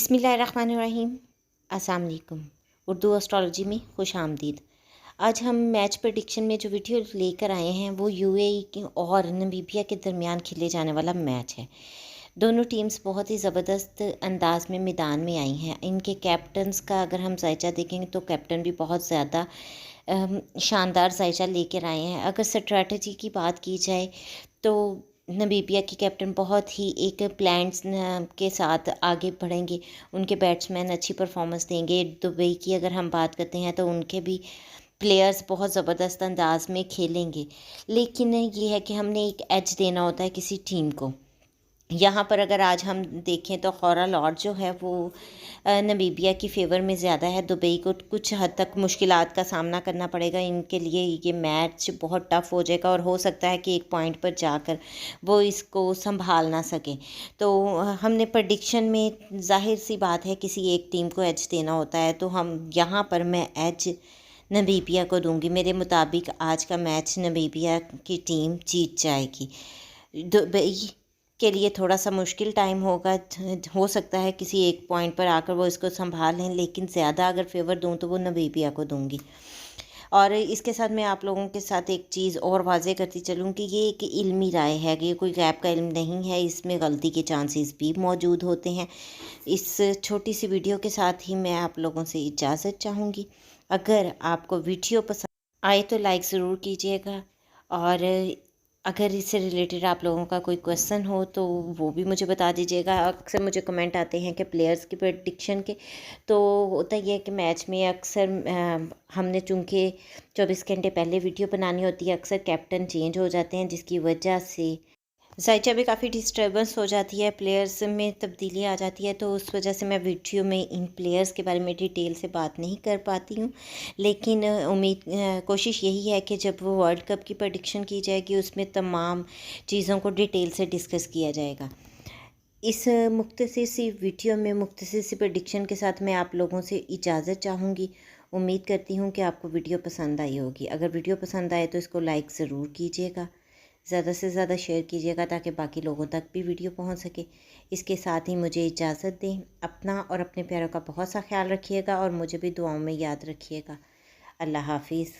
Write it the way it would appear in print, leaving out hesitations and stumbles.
बिस्मिल्लाहिर्रहमानिर्रहीम। अस्सलाम वालेकुम। उर्दू एस्ट्रोलॉजी में खुश आमदीद। आज हम मैच प्रेडिक्शन में जो वीडियो लेकर आए हैं वो यूएई की और नमीबिया के दरमियान खेले जाने वाला मैच है। दोनों टीम्स बहुत ही ज़बरदस्त अंदाज में मैदान में आई हैं। इनके कैप्टन्स का अगर हम जायजा देखेंगे तो कैप्टन भी बहुत ज़्यादा शानदार जायजा लेकर आए हैं। अगर स्ट्रैटेजी की बात की जाए तो नमीबिया के कैप्टन बहुत ही एक प्लान्स के साथ आगे बढ़ेंगे। उनके बैट्समैन अच्छी परफॉर्मेंस देंगे। दुबई की अगर हम बात करते हैं तो उनके भी प्लेयर्स बहुत ज़बरदस्त अंदाज में खेलेंगे। लेकिन ये है कि हमने एक एज देना होता है किसी टीम को। यहाँ पर अगर आज हम देखें तो खौरा लॉर्ड जो है वो नमीबिया की फ़ेवर में ज़्यादा है। दुबई को कुछ हद तक मुश्किलात का सामना करना पड़ेगा। इनके लिए ये मैच बहुत टफ़ हो जाएगा और हो सकता है कि एक पॉइंट पर जाकर वो इसको संभाल ना सकें। तो हमने प्रेडिक्शन में ज़ाहिर सी बात है किसी एक टीम को एज देना होता है, तो हम यहाँ पर मैं एज नमीबिया को दूंगी। मेरे मुताबिक आज का मैच नमीबिया की टीम जीत जाएगी। दुबई के लिए थोड़ा सा मुश्किल टाइम होगा। हो सकता है किसी एक पॉइंट पर आकर वो इसको संभाल लें, लेकिन ज़्यादा अगर फेवर दूं तो वो नमीबिया को दूंगी। और इसके साथ मैं आप लोगों के साथ एक चीज़ और वाज़े करती चलूँ कि ये एक इल्मी राय है, कि ये कोई गैब का इल्म नहीं है। इसमें गलती के चांसेस भी मौजूद होते हैं। इस छोटी सी वीडियो के साथ ही मैं आप लोगों से इजाज़त चाहूँगी। अगर आपको वीडियो पसंद आए तो लाइक ज़रूर कीजिएगा, और अगर इससे रिलेटेड आप लोगों का कोई क्वेश्चन हो तो वो भी मुझे बता दीजिएगा। अक्सर मुझे कमेंट आते हैं कि प्लेयर्स की प्रेडिक्शन के, तो होता ये है कि मैच में अक्सर हमने चूँकि 24 घंटे पहले वीडियो बनानी होती है, अक्सर कैप्टन चेंज हो जाते हैं, जिसकी वजह से जायचा भी काफ़ी डिस्टर्बेंस हो जाती है, प्लेयर्स में तब्दीली आ जाती है। तो उस वजह से मैं वीडियो में इन प्लेयर्स के बारे में डिटेल से बात नहीं कर पाती हूँ। लेकिन कोशिश यही है कि जब वो वर्ल्ड कप की प्रेडिक्शन की जाएगी उसमें तमाम चीज़ों को डिटेल से डिस्कस किया जाएगा। इस मुख्तसर सी वीडियो में मुख्तसर सी प्रेडिक्शन के साथ मैं आप लोगों से इजाज़त चाहूँगी। उम्मीद करती हूँ कि आपको वीडियो पसंद आई होगी। अगर वीडियो पसंद आए तो इसको लाइक ज़रूर कीजिएगा, ज़्यादा से ज़्यादा शेयर कीजिएगा ताकि बाकी लोगों तक भी वीडियो पहुंच सके। इसके साथ ही मुझे इजाज़त दें। अपना और अपने प्यारों का बहुत सा ख्याल रखिएगा और मुझे भी दुआओं में याद रखिएगा। अल्लाह हाफिज़।